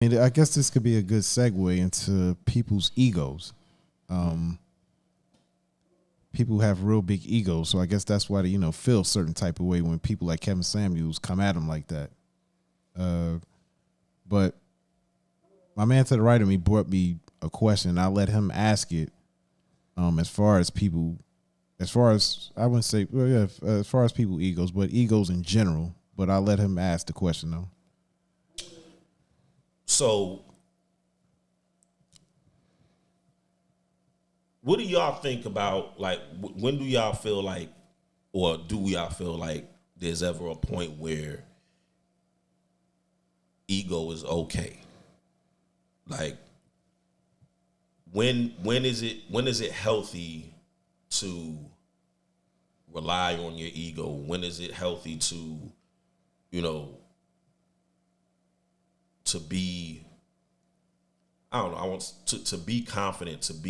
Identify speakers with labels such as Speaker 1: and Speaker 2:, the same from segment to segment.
Speaker 1: And I guess this could be a good segue into people's egos. People have real big egos, so I guess that's why they, feel a certain type of way when people like Kevin Samuels come at them like that. But my man to the right of me brought me a question. I let him ask it. As far as I wouldn't say, well, yeah, as far as people egos, but egos in general. But I let him ask the question though.
Speaker 2: So, what do y'all think about, like, when do y'all feel like, or do y'all feel like there's ever a point where ego is okay? Like, when is it healthy to rely on your ego? When is it healthy to, to be, I don't know, I want to be confident, to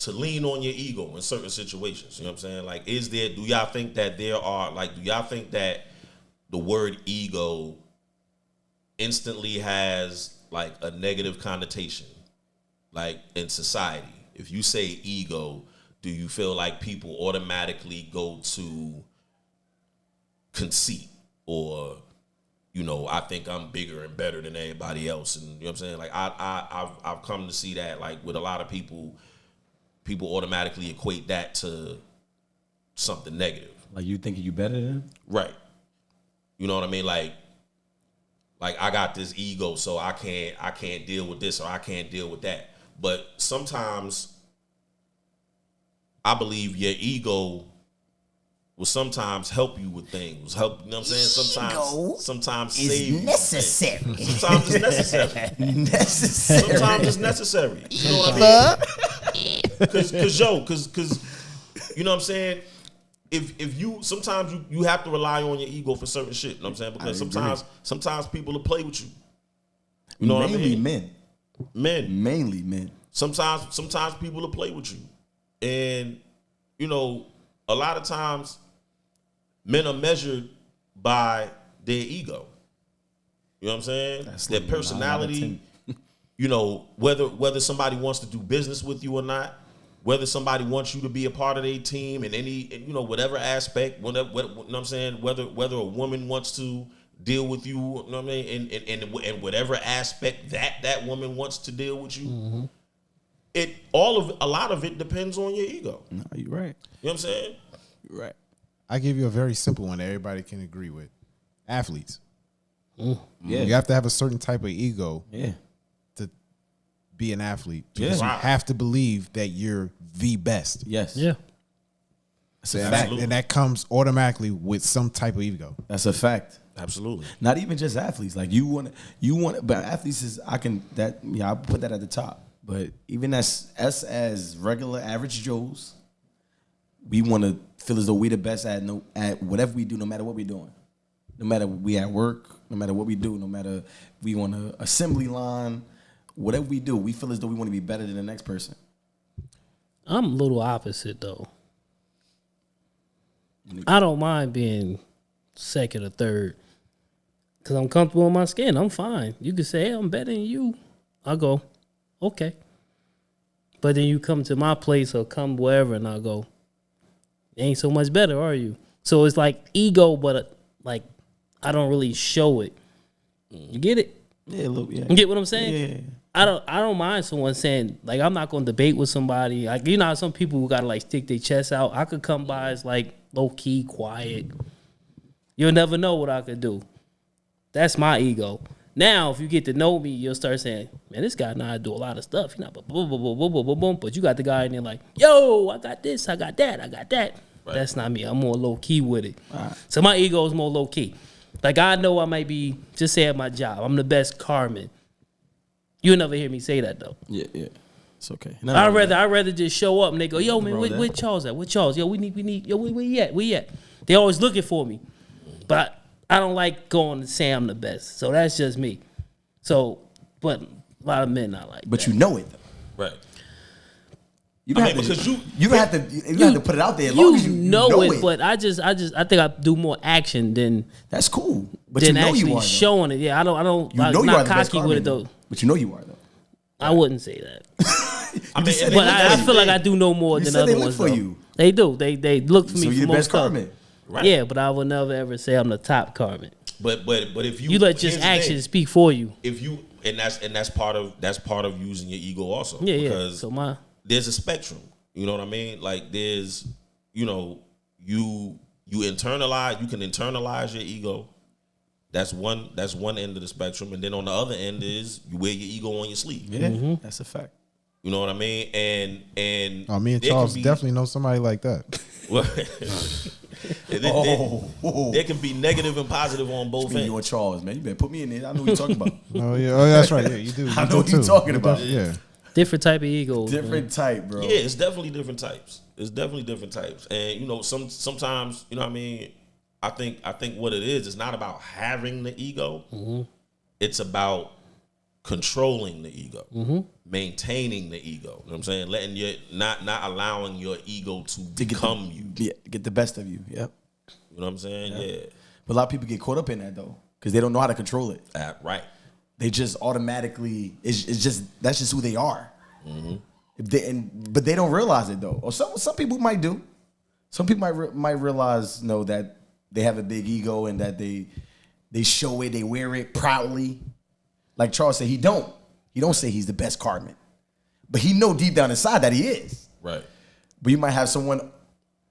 Speaker 2: lean on your ego in certain situations. You know what I'm saying? Like, do y'all think that do y'all think that the word ego instantly has like a negative connotation, like in society? If you say ego, do you feel like people automatically go to conceit, or I think I'm bigger and better than everybody else? And you know what I'm saying? Like, I've come to see that, like, with a lot of people automatically equate that to something negative.
Speaker 3: Like, you thinking you better than them?
Speaker 2: Right. You know what I mean? Like I got this ego, so I can't deal with this, or I can't deal with that. But sometimes I believe your ego will sometimes help you with things. You know what I'm saying? Sometimes save you.
Speaker 4: Necessary.
Speaker 2: Sometimes it's necessary. Sometimes it's necessary. You know what I mean? Because you know what I'm saying? If you sometimes you have to rely on your ego for certain shit. You know what I'm saying? Because sometimes people will play with you. You know what I mean?
Speaker 3: Mainly men.
Speaker 2: Sometimes people will play with you. And a lot of times men are measured by their ego. You know what I'm saying?
Speaker 3: That's
Speaker 2: their
Speaker 3: like
Speaker 2: personality. Whether somebody wants to do business with you or not, whether somebody wants you to be a part of their team in any, whatever aspect, you know what I'm saying, whether a woman wants to deal with you, you know what I mean, and whatever aspect that woman wants to deal with you,
Speaker 4: Mm-hmm.
Speaker 2: a lot of it depends on your ego.
Speaker 3: No, you're right.
Speaker 2: You know what I'm saying?
Speaker 3: You're right.
Speaker 1: I give you a very simple one that everybody can agree with. Athletes.
Speaker 3: Yeah.
Speaker 1: You have to have a certain type of ego
Speaker 3: Yeah.
Speaker 1: to be an athlete.
Speaker 3: Yeah.
Speaker 1: Because you
Speaker 2: Right.
Speaker 1: have to believe that you're the best.
Speaker 3: Yes.
Speaker 4: Yeah.
Speaker 3: That's a
Speaker 1: And
Speaker 3: fact.
Speaker 1: that comes automatically with some type of ego.
Speaker 3: That's a fact.
Speaker 2: Absolutely.
Speaker 3: Not even just athletes. Like, you want, but athletes is, I put that at the top. But even us as regular average Joes, we want to feel as though we the best at whatever we do, no matter what we're doing. No matter we at work, no matter what we do, no matter we on an assembly line, whatever we do, we feel as though we want to be better than the next person.
Speaker 4: I'm a little opposite though. I don't mind being second or third because I'm comfortable in my skin. I'm fine. You can say, hey, I'm better than you. I'll go, okay. But then you come to my place or come wherever and I'll go, ain't so much better, are you? So it's like ego, but like I don't really show it. You get it?
Speaker 3: Yeah, look, yeah.
Speaker 4: You get what I'm saying?
Speaker 3: Yeah.
Speaker 4: I don't mind someone saying, like, I'm not gonna debate with somebody. Like, how some people who gotta like stick their chest out. I could come by as like low key, quiet. You'll never know what I could do. That's my ego. Now, if you get to know me, you'll start saying, man, this guy know how to do a lot of stuff. Boom, boom, boom, boom, boom, boom, boom. But you got the guy in there like, yo, I got this, I got that, I got that. Right. That's not me. I'm more low key with it. Right. So my ego is more low key. Like, I know I might be, just say at my job, I'm the best carman. You'll never hear me say that though.
Speaker 3: Yeah. It's okay.
Speaker 4: I'd rather just show up and they go, yo, man, where Charles at? Where Charles? Yo, we need, yo, where you at? Where you at? They always looking for me. But I don't like going to say I'm the best. So that's just me. So, but a lot of men not like
Speaker 3: But
Speaker 4: that.
Speaker 3: you know it though.
Speaker 2: Right.
Speaker 3: You don't
Speaker 2: I mean,
Speaker 3: have to,
Speaker 2: because
Speaker 3: you don't have to. You don't have to put it out there. As long as you
Speaker 4: know it, but I think I do more action than
Speaker 3: that's cool. But
Speaker 4: than
Speaker 3: you know
Speaker 4: actually
Speaker 3: you are, though.
Speaker 4: showing it. Yeah, I don't.
Speaker 3: You know
Speaker 4: I'm
Speaker 3: you are
Speaker 4: not
Speaker 3: the best
Speaker 4: cocky with
Speaker 3: Carmen,
Speaker 4: it though.
Speaker 3: But you know you are though.
Speaker 4: I wouldn't say that.
Speaker 2: I mean,
Speaker 4: But I feel like I do know more
Speaker 3: You
Speaker 4: than
Speaker 3: said
Speaker 4: other
Speaker 3: they look
Speaker 4: ones.
Speaker 3: for
Speaker 4: though.
Speaker 3: you.
Speaker 4: They do. They look for me
Speaker 3: So
Speaker 4: for
Speaker 3: you're the
Speaker 4: most
Speaker 3: best
Speaker 4: stuff.
Speaker 3: Carmen.
Speaker 2: right.
Speaker 4: Yeah, but I will never ever say I'm the top Carmen.
Speaker 2: But if you
Speaker 4: You let
Speaker 2: here's
Speaker 4: just
Speaker 2: the thing.
Speaker 4: actions speak for you.
Speaker 2: If you and that's part of using your ego also.
Speaker 4: Yeah, yeah.
Speaker 2: Because
Speaker 4: So
Speaker 2: there's a spectrum. You know what I mean? Like there's, you internalize. You can internalize your ego. That's one end of the spectrum, and then on the other end is you wear your ego on your sleeve.
Speaker 3: Yeah, that's a fact.
Speaker 2: You know what I mean? And
Speaker 1: me and
Speaker 2: there
Speaker 1: Charles
Speaker 2: can be-
Speaker 1: definitely know somebody like that.
Speaker 2: well, there can be negative and positive on both
Speaker 3: Me,
Speaker 2: ends.
Speaker 3: you and Charles, man. You better put me in there. I know what you're talking about.
Speaker 1: Oh yeah, that's right. Yeah, you do.
Speaker 3: I know
Speaker 1: do
Speaker 3: what you're
Speaker 1: too.
Speaker 3: talking about.
Speaker 1: Yeah.
Speaker 4: different type of egos. man.
Speaker 3: Different type, bro.
Speaker 2: Yeah, it's definitely different types. And sometimes, you know what I mean, I think what it is not about having the ego.
Speaker 4: Mm-hmm.
Speaker 2: It's about controlling the ego, maintaining the ego. You know what I'm saying? Letting your not allowing your ego to become you.
Speaker 3: Yeah, get the best of you. Yep.
Speaker 2: You know what I'm saying? Yeah.
Speaker 3: But a lot of people get caught up in that though, because they don't know how to control it.
Speaker 2: Right.
Speaker 3: They just automatically it's just that's just who they are.
Speaker 2: Mm-hmm.
Speaker 3: But they don't realize it though. Or some people might do. Some people might realize that they have a big ego and that they show it, they wear it proudly. Like Charles said, he don't say he's the best Carmen, but he know deep down inside that he is.
Speaker 2: Right.
Speaker 3: But you might have someone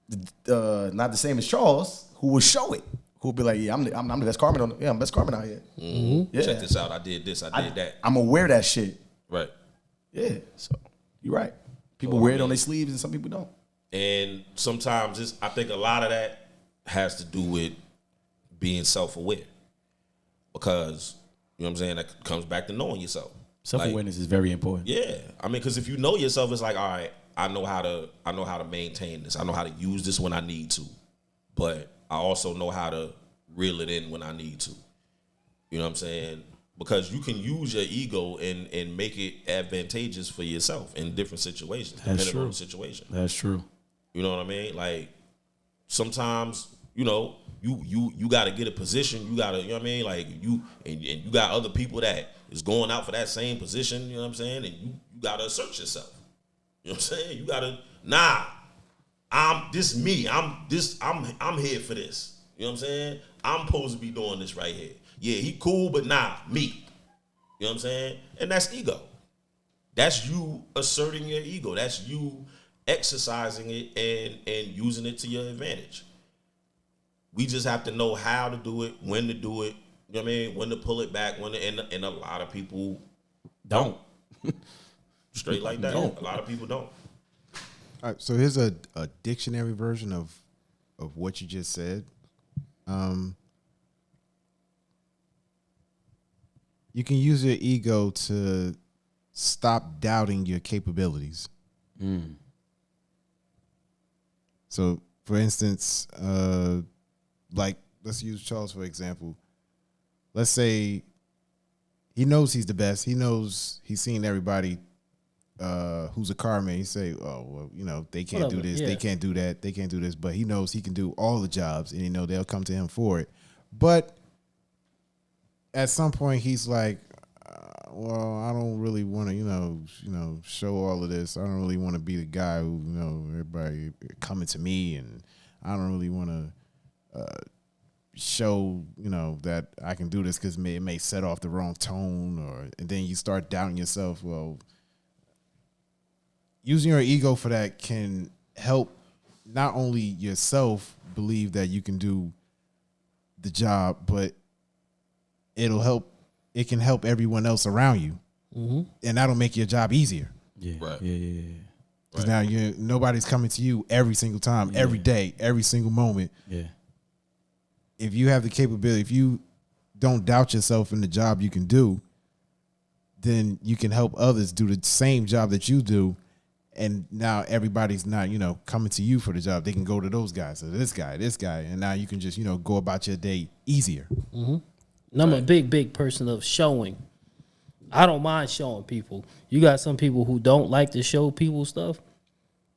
Speaker 3: not the same as Charles who will show it. Who'll be like, yeah, I'm the best Carmen I'm the best Carmen out here.
Speaker 2: Mm-hmm.
Speaker 3: Yeah.
Speaker 2: Check this out. I did this. I did that.
Speaker 3: I'm aware of that shit.
Speaker 2: Right.
Speaker 3: Yeah. So you're right. People wear it on their sleeves and some people don't.
Speaker 2: And sometimes I think a lot of that has to do with being self-aware. Because, you know what I'm saying, that comes back to knowing yourself.
Speaker 3: Self-awareness is very important.
Speaker 2: Yeah. I mean, because if you know yourself, it's like, all right, I know how to maintain this. I know how to use this when I need to. But I also know how to reel it in when I need to. You know what I'm saying? Because you can use your ego and make it advantageous for yourself in different situations, depending on the situation.
Speaker 3: That's true.
Speaker 2: You know what I mean? Like sometimes, you got to get a position. You got to, you know what I mean? Like you got other people that is going out for that same position. You know what I'm saying? And you got to assert yourself. You know what I'm saying? You got to I'm here for this. You know what I'm saying? I'm supposed to be doing this right here. Yeah, he cool, but me. You know what I'm saying? And that's ego. That's you asserting your ego. That's you exercising it and using it to your advantage. We just have to know how to do it, when to do it. You know what I mean? When to pull it back. And a lot of people don't. Straight like that.
Speaker 3: Don't.
Speaker 2: A lot of people don't.
Speaker 1: All right, so here's a dictionary version of what you just said. You can use your ego to stop doubting your capabilities. So, for instance, like let's use Charles for example. Let's say he knows he's the best. He knows he's seen everybody who's a Carmen. He say, oh, well, they can't do this, they can't do that, they can't do this. But he knows he can do all the jobs, and they'll come to him for it. But at some point, he's like, well, I don't really want to, show all of this. I don't really want to be the guy who, everybody coming to me, and I don't really want to show, that I can do this because it may set off the wrong tone, and then you start doubting yourself. Well, using your ego for that can help not only yourself believe that you can do the job, but it can help everyone else around you. And that'll make your job easier.
Speaker 3: Yeah.
Speaker 2: Right.
Speaker 3: Yeah.
Speaker 1: Because now nobody's coming to you every single time, every day, every single moment.
Speaker 3: Yeah.
Speaker 1: If you have the capability, if you don't doubt yourself in the job you can do, then you can help others do the same job that you do. And now everybody's not, coming to you for the job. They can go to those guys, or this guy. And now you can just, go about your day easier.
Speaker 4: And I'm a big person of showing. I don't mind showing people. You got some people who don't like to show people stuff.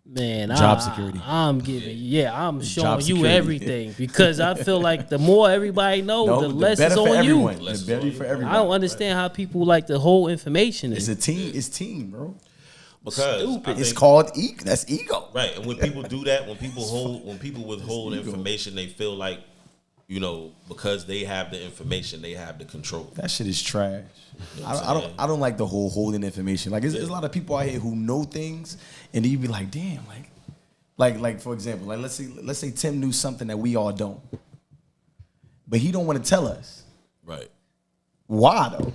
Speaker 4: Man,
Speaker 3: Job security.
Speaker 4: I'm giving, I'm showing you
Speaker 3: security.
Speaker 4: everything because I feel like the more everybody knows, the less
Speaker 3: better
Speaker 4: it's
Speaker 3: for
Speaker 4: on you.
Speaker 3: everyone. The better for everyone.
Speaker 4: I don't understand how people like to hold information.
Speaker 3: It's a team. It's team, bro.
Speaker 2: Because
Speaker 4: Stupid.
Speaker 3: It's called that's ego.
Speaker 2: right, and when people do that, when people withhold
Speaker 3: ego.
Speaker 2: information, they feel like, because they have the information, they have the control.
Speaker 3: That shit is trash.
Speaker 2: You know what I'm saying?
Speaker 3: I don't like the whole holding information. Like, there's a lot of people out here who know things, and you be like, damn, like for example, like let's say Tim knew something that we all don't, but he don't want to tell us.
Speaker 2: Right.
Speaker 3: Why though?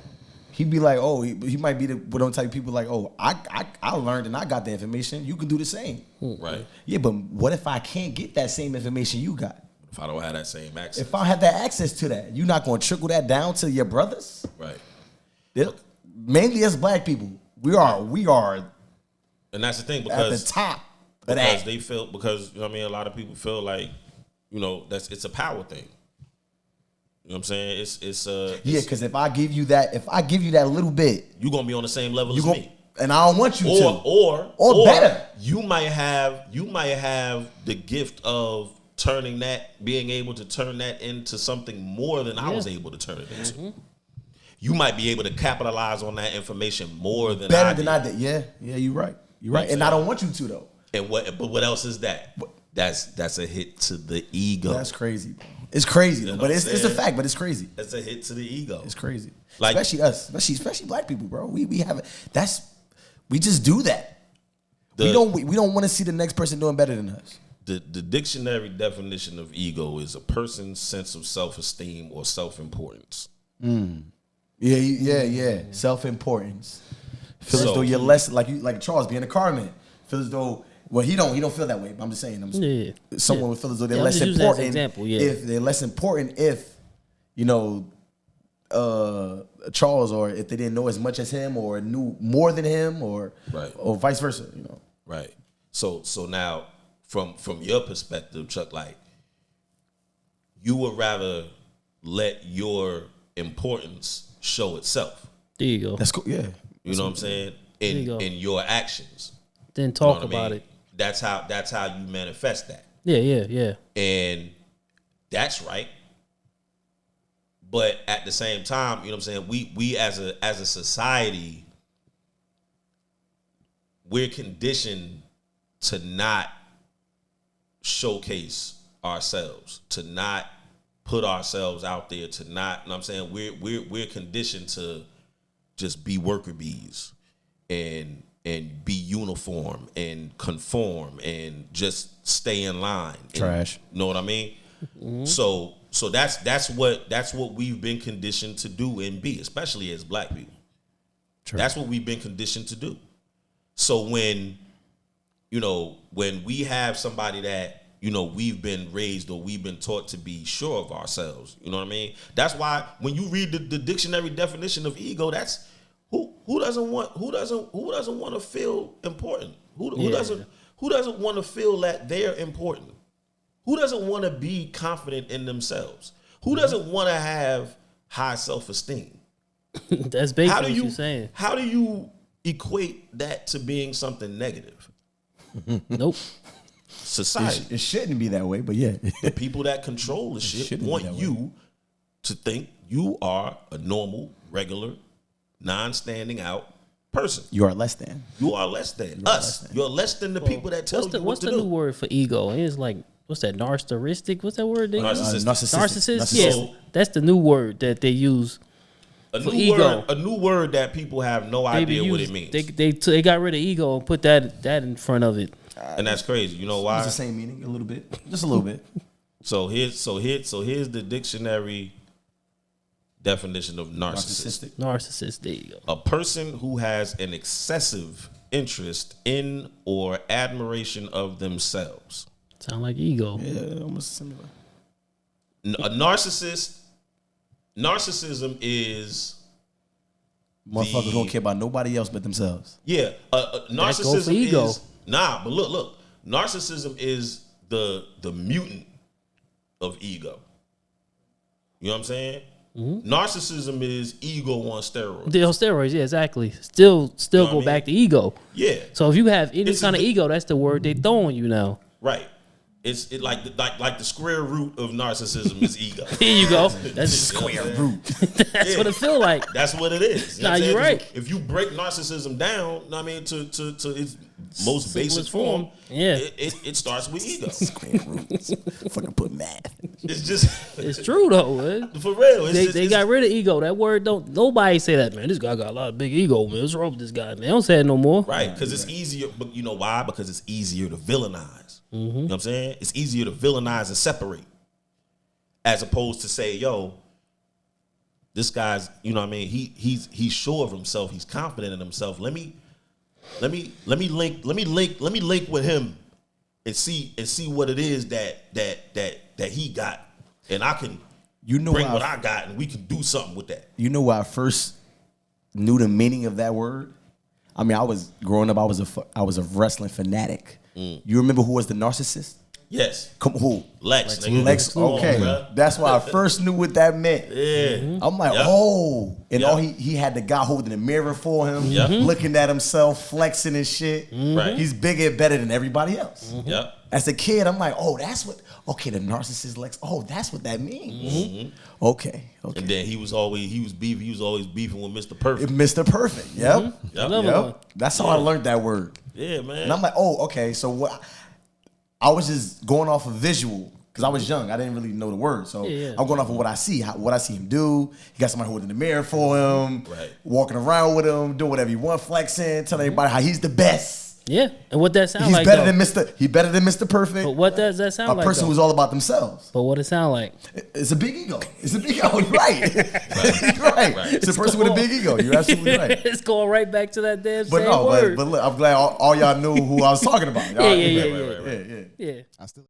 Speaker 3: He'd be like, oh, he might be one type of people like, oh, I learned and I got the information. You can do the same.
Speaker 2: Right.
Speaker 3: Yeah, but what if I can't get that same information you got?
Speaker 2: If I don't have that same access.
Speaker 3: If I have that access to that, you're not going to trickle that down to your brothers?
Speaker 2: Right.
Speaker 3: Mainly as black people, we are
Speaker 2: And that's the thing,
Speaker 3: at
Speaker 2: because
Speaker 3: the top of
Speaker 2: because
Speaker 3: that.
Speaker 2: they feel, because a lot of people feel like, it's a power thing. You know what I'm saying?
Speaker 3: Yeah, because if I give you that little bit,
Speaker 2: you're gonna be on the same level
Speaker 3: you
Speaker 2: as
Speaker 3: go,
Speaker 2: me.
Speaker 3: and I don't want you to.
Speaker 2: Or
Speaker 3: better.
Speaker 2: You might have the gift of being able to turn that into something more than I was able to turn it into.
Speaker 3: Mm-hmm.
Speaker 2: You might be able to capitalize on that information more than
Speaker 3: Better
Speaker 2: I
Speaker 3: than
Speaker 2: did.
Speaker 3: I did. Yeah, you're right. You're right. And I don't want you to though.
Speaker 2: And what else is that? That's a hit to the ego.
Speaker 3: That's crazy, bro. It's crazy though,
Speaker 2: You know
Speaker 3: but
Speaker 2: what
Speaker 3: it's
Speaker 2: I'm
Speaker 3: a
Speaker 2: saying?
Speaker 3: fact. But it's crazy.
Speaker 2: That's a hit to the ego.
Speaker 3: It's crazy.
Speaker 2: Like-
Speaker 3: especially us, especially black people, bro. We have it. We just do that. We don't want to see the next person doing better than us.
Speaker 2: The dictionary definition of ego is a person's sense of self-esteem or self-importance.
Speaker 3: Yeah. Self-importance. Feel as
Speaker 2: So-
Speaker 3: though you're less like Charles being a carman. Feel as though he don't feel that way. But I'm just saying. Someone would feel as though they're
Speaker 4: I'm
Speaker 3: less
Speaker 4: just using that as an
Speaker 3: important.
Speaker 4: example, yeah.
Speaker 3: If they're less important, if Charles, or if they didn't know as much as him, or knew more than him, or
Speaker 2: Right.
Speaker 3: or vice versa.
Speaker 2: Right. So now from your perspective, Chuck, like, you would rather let your importance show itself.
Speaker 4: There you go.
Speaker 3: That's cool. Yeah.
Speaker 2: You know what I'm saying?
Speaker 4: you go.
Speaker 2: In your actions.
Speaker 4: Then
Speaker 2: You
Speaker 4: talk
Speaker 2: know what I
Speaker 4: about
Speaker 2: mean?
Speaker 4: it.
Speaker 2: That's how you manifest that.
Speaker 4: Yeah.
Speaker 2: And that's right. But at the same time, you know what I'm saying, we as a society, we're conditioned to not showcase ourselves, to not put ourselves out there, to not, you know what I'm saying, we're conditioned to just be worker bees and be uniform and conform and just stay in line.
Speaker 3: Trash.
Speaker 2: You know what I mean? Mm-hmm. So that's what we've been conditioned to do and be, especially as black people.
Speaker 3: True.
Speaker 2: That's what we've been conditioned to do. So when we have somebody that, we've been raised or we've been taught to be sure of ourselves, you know what I mean? That's why when you read the dictionary definition of ego, that's who doesn't want to feel important? Who doesn't want to feel that they're important? Who doesn't want to be confident in themselves? Who doesn't want to have high self-esteem?
Speaker 4: That's basically what you're saying.
Speaker 2: How do you equate that to being something negative?
Speaker 4: Nope.
Speaker 2: Society.
Speaker 3: It shouldn't be that way, but yeah.
Speaker 2: The people that control the shit
Speaker 3: shouldn't be
Speaker 2: want
Speaker 3: that way.
Speaker 2: you to think you are a normal, regular, non-standing out person.
Speaker 3: You are less than.
Speaker 2: You are less than us. You're less than the people that tell you what
Speaker 4: What's
Speaker 2: to
Speaker 4: the
Speaker 2: do.
Speaker 4: new word for ego? It's like, what's that? Narcissistic? What's that word?
Speaker 2: Narcissistic.
Speaker 4: Narcissist? Yes. That's the new word that they use.
Speaker 2: A
Speaker 4: For
Speaker 2: new
Speaker 4: ego.
Speaker 2: word. A new word that people have no idea what it means.
Speaker 4: They got rid of ego and put that in front of it.
Speaker 2: And that's crazy. You know why?
Speaker 3: It's the same meaning, a little bit. Just a little bit.
Speaker 2: So here's the dictionary definition of narcissist.
Speaker 4: Narcissist. There you go.
Speaker 2: A person who has an excessive interest in or admiration of themselves.
Speaker 4: Sound like ego.
Speaker 3: Yeah, almost similar.
Speaker 2: A narcissism is
Speaker 3: Motherfuckers don't care about nobody else but themselves.
Speaker 2: narcissism
Speaker 4: for ego.
Speaker 2: is but look, narcissism is the mutant of ego. You know what I'm saying? Narcissism is ego on steroids.
Speaker 4: The steroids, yeah, exactly. Still
Speaker 2: know what
Speaker 4: go
Speaker 2: I
Speaker 4: back to ego.
Speaker 2: Yeah.
Speaker 4: So if you have any
Speaker 2: It's
Speaker 4: kind of
Speaker 2: a-
Speaker 4: ego, that's the word they throw on you now.
Speaker 2: Right. It's like the square root of narcissism is ego.
Speaker 4: Here you go. That's
Speaker 3: Square root.
Speaker 4: That's what it feel like.
Speaker 2: That's what it is. You know
Speaker 4: Nah,
Speaker 2: what I'm
Speaker 4: you're
Speaker 2: saying?
Speaker 4: right.
Speaker 2: If you break narcissism down, I mean, to its most basic
Speaker 4: Simplest
Speaker 2: form,
Speaker 4: yeah.
Speaker 2: it starts with ego.
Speaker 3: Square root. Fucking put math.
Speaker 2: It's just
Speaker 4: It's true though, man.
Speaker 2: for real. It's
Speaker 4: They got rid of ego. That word don't. Nobody say that, man. This guy got a lot of big ego, man. What's wrong with this guy? They don't say it no more.
Speaker 2: right because it's easier. But you know why? Because it's easier to villainize. You know what I'm saying? It's easier to villainize and separate, as opposed to say, yo, this guy's. You know what I mean? He's sure of himself. He's confident in himself. Let me link with him and see what it is that he got, and I can bring what I got, and we can do something with that.
Speaker 3: You know where I first knew the meaning of that word? I mean, I was growing up. I was a wrestling fanatic. You remember who was the narcissist?
Speaker 2: Yes,
Speaker 3: Come who?
Speaker 2: Lex. Nigga.
Speaker 3: Lex.
Speaker 2: Come on,
Speaker 3: Okay,
Speaker 2: bruh.
Speaker 3: that's why I first knew what that meant.
Speaker 2: Yeah.
Speaker 3: I'm like,
Speaker 2: Yep.
Speaker 3: oh, and
Speaker 2: Yep.
Speaker 3: all he had the guy holding the mirror for him,
Speaker 2: Yep.
Speaker 3: looking at himself, flexing and shit.
Speaker 2: Right.
Speaker 3: He's bigger and better than everybody else.
Speaker 2: Yep.
Speaker 3: As a kid, I'm like, oh, that's what. Okay, the narcissist Lex. Oh, that's what that means. Okay.
Speaker 2: And then he was always beefing with Mr. Perfect.
Speaker 3: Mr. Perfect. Yep.
Speaker 2: Yep.
Speaker 4: Another one.
Speaker 3: That's how I learned that word.
Speaker 2: Yeah, man.
Speaker 3: And I'm like, oh, okay. So what? I was just going off of visual because I was young. I didn't really know the word, so
Speaker 4: Yeah.
Speaker 3: I'm going off of what I see, what I see him do. He got somebody holding the mirror for him,
Speaker 2: Right.
Speaker 3: walking around with him, doing whatever he want, flexing, telling everybody how he's the best.
Speaker 4: Yeah, and what that sound
Speaker 3: He's
Speaker 4: like?
Speaker 3: better
Speaker 4: though?
Speaker 3: than Mr. He better than Mr. Perfect.
Speaker 4: But what does that sound
Speaker 3: A
Speaker 4: like?
Speaker 3: person
Speaker 4: though?
Speaker 3: who's all about themselves.
Speaker 4: But what it sound like?
Speaker 3: It's a big ego. It's a big ego. You're right. You're right. It's a person with a big ego. You're absolutely right.
Speaker 4: It's going right back to that damn
Speaker 3: But
Speaker 4: same
Speaker 3: no,
Speaker 4: word.
Speaker 3: but look, I'm glad all y'all knew who I was talking about. Y'all-
Speaker 4: yeah.
Speaker 3: yeah.
Speaker 4: Yeah.
Speaker 1: I still.